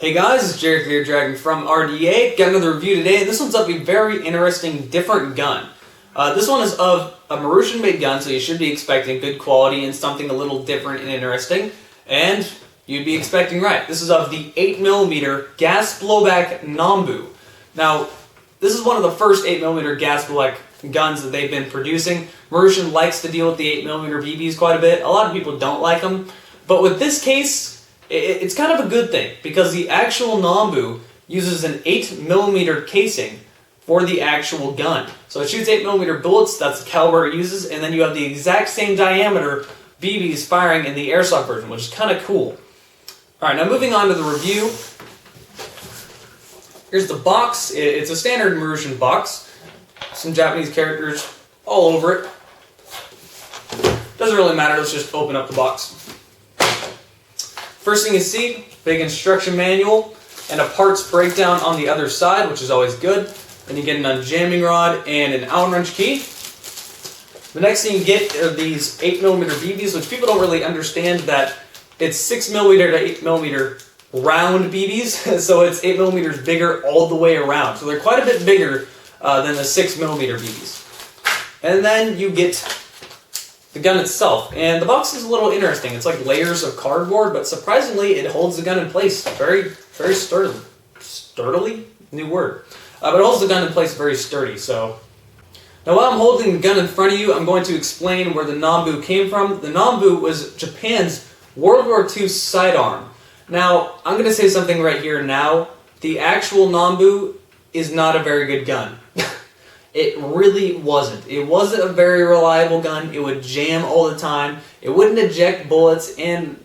Hey guys, it's Jared Clear Dragon from RDA. Got another review today. This one's of a very interesting, different gun. This one is of a Marushin made gun, so you should be expecting good quality and something a little different and interesting. And you'd be expecting right. This is of the 8mm gas blowback Nambu. Now, this is one of the first 8mm gas blowback guns that they've been producing. Marushin likes to deal with the 8mm BBs quite a bit. A lot of people don't like them. But with this case, it's kind of a good thing, because the actual Nambu uses an 8mm casing for the actual gun. So it shoots 8mm bullets, that's the caliber it uses, and then you have the exact same diameter BBs firing in the airsoft version, which is kind of cool. Alright, now moving on to the review. Here's the box. It's a standard Marushin box. Some Japanese characters all over it. Doesn't really matter, let's just open up the box. First thing you see, big instruction manual and a parts breakdown on the other side, which is always good. Then you get an unjamming rod and an Allen wrench key. The next thing you get are these 8mm BBs, which people don't really understand that it's 6mm to 8mm round BBs, so it's 8mm bigger all the way around. So they're quite a bit bigger than the 6mm BBs. And then you get the gun itself, and the box is a little interesting. It's like layers of cardboard, but surprisingly it holds the gun in place very sturdily. Sturdily? New word. But it holds the gun in place very sturdy, so. Now while I'm holding the gun in front of you, I'm going to explain where the Nambu came from. The Nambu was Japan's World War II sidearm. Now, I'm going to say something right here now. The actual Nambu is not a very good gun. It really wasn't. It wasn't a very reliable gun. It would jam all the time. It wouldn't eject bullets, and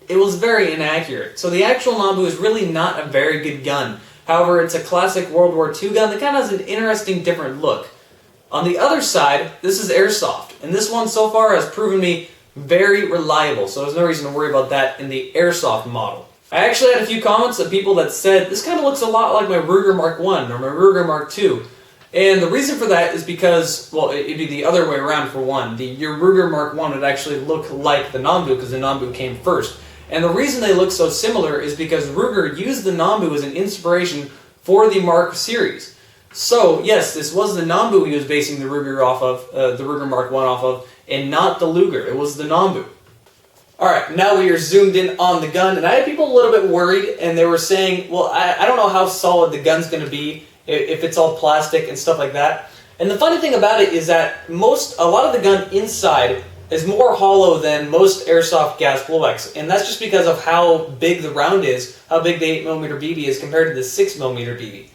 it was very inaccurate. So the actual Nambu is really not a very good gun. However, it's a classic World War II gun that kind of has an interesting, different look. On the other side, this is airsoft, and this one so far has proven me very reliable, so there's no reason to worry about that in the airsoft model. I actually had a few comments of people that said, this kind of looks a lot like my Ruger Mark I or my Ruger Mark II. And the reason for that is because, well, it'd be the other way around for one. Your Ruger Mark I would actually look like the Nambu because the Nambu came first. And the reason they look so similar is because Ruger used the Nambu as an inspiration for the Mark series. So, yes, this was the Nambu he was basing the Ruger off of, the Ruger Mark I off of, and not the Luger. It was the Nambu. Alright, now we are zoomed in on the gun, and I had people a little bit worried, and they were saying, well, I don't know how solid the gun's going to be, if it's all plastic and stuff like that. And the funny thing about it is that a lot of the gun inside is more hollow than most airsoft gas blowbacks, and that's just because of how big the round is, how big the 8mm BB is compared to the 6mm BB.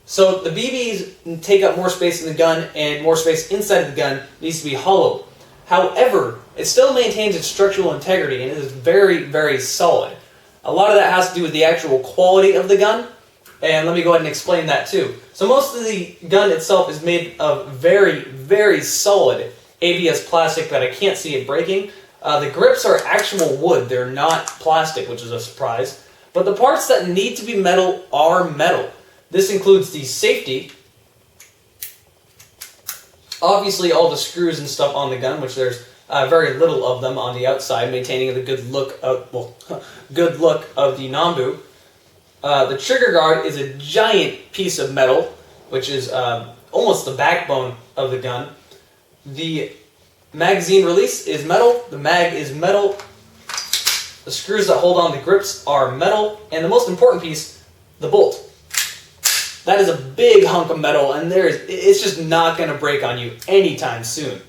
So the BBs take up more space in the gun, and more space inside of the gun needs to be hollow. However, it still maintains its structural integrity, and it is very solid. A lot of that has to do with the actual quality of the gun, and let me go ahead and explain that too. So most of the gun itself is made of very solid ABS plastic that I can't see it breaking. The grips are actual wood, they're not plastic, which is a surprise. But the parts that need to be metal are metal. This includes the safety, obviously all the screws and stuff on the gun, which there's very little of them on the outside, maintaining the good look of the Nambu. The trigger guard is a giant piece of metal, which is almost the backbone of the gun. The magazine release is metal, the mag is metal, the screws that hold on the grips are metal, and the most important piece, the bolt. That is a big hunk of metal, and it's just not going to break on you anytime soon.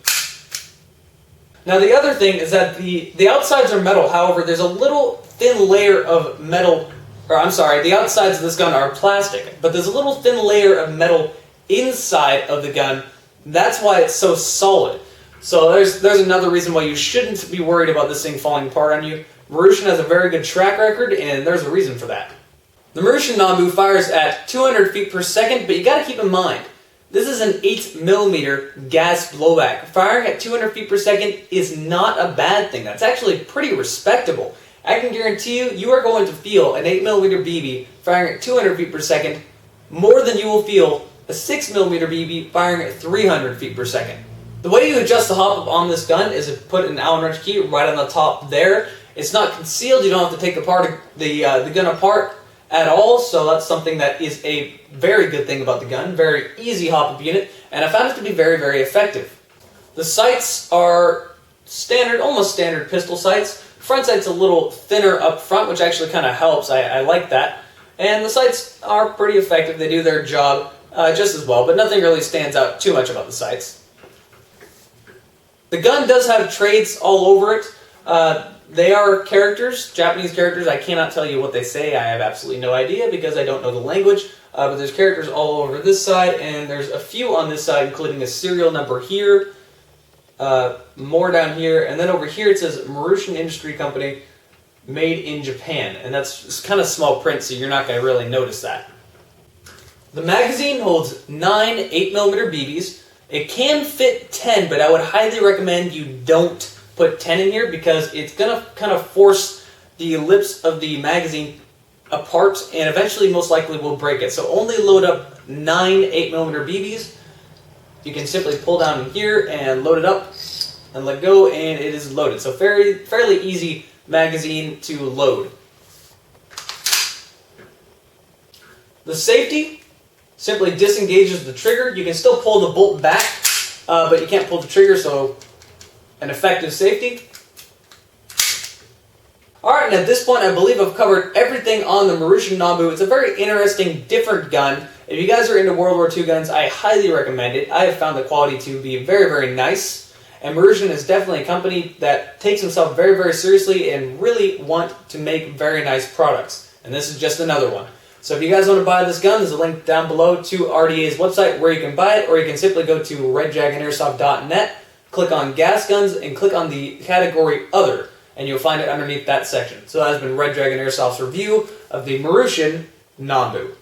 Now the other thing is that the outsides are metal, however there's a little thin layer of metal. Or I'm sorry, the outsides of this gun are plastic, but there's a little thin layer of metal inside of the gun. That's why it's so solid. So there's another reason why you shouldn't be worried about this thing falling apart on you. Marushin has a very good track record, and there's a reason for that. The Marushin Nambu fires at 200 feet per second, but you gotta keep in mind, this is an 8mm gas blowback. Firing at 200 feet per second is not a bad thing. That's actually pretty respectable. I can guarantee you, you are going to feel an 8mm BB firing at 200 feet per second more than you will feel a 6mm BB firing at 300 feet per second. The way you adjust the hop up on this gun is to put an Allen wrench key right on the top there. It's not concealed, you don't have to take the gun apart at all, so that's something that is a very good thing about the gun. Very easy hop-up unit, and I found it to be very, very effective. The sights are standard, almost standard pistol sights. Front sight's a little thinner up front, which actually kind of helps. I like that. And the sights are pretty effective. They do their job just as well, but nothing really stands out too much about the sights. The gun does have traits all over it. They are characters, Japanese characters. I cannot tell you what they say. I have absolutely no idea because I don't know the language. But there's characters all over this side, and there's a few on this side, including a serial number here, more down here, and then over here it says Marushin Industry Company, made in Japan. And that's kind of small print, so you're not going to really notice that. The magazine holds 9 8mm BBs. It can fit 10, but I would highly recommend you don't put 10 in here because it's going to kind of force the lips of the magazine apart and eventually most likely will break it. So only load up 9 8mm BBs. You can simply pull down in here and load it up and let go and it is loaded. So fairly easy magazine to load. The safety simply disengages the trigger. You can still pull the bolt back, but you can't pull the trigger, so an effective safety. Alright, and at this point I believe I've covered everything on the Marushin Nambu. It's a very interesting, different gun. If you guys are into World War II guns, I highly recommend it. I have found the quality to be very, very nice. And Marushin is definitely a company that takes himself very, very seriously and really want to make very nice products. And this is just another one. So if you guys want to buy this gun, there's a link down below to RDA's website where you can buy it, or you can simply go to reddragonairsoft.net, click on gas guns, and click on the category Other, and you'll find it underneath that section. So that has been Red Dragon Airsoft's review of the Marushin Nambu.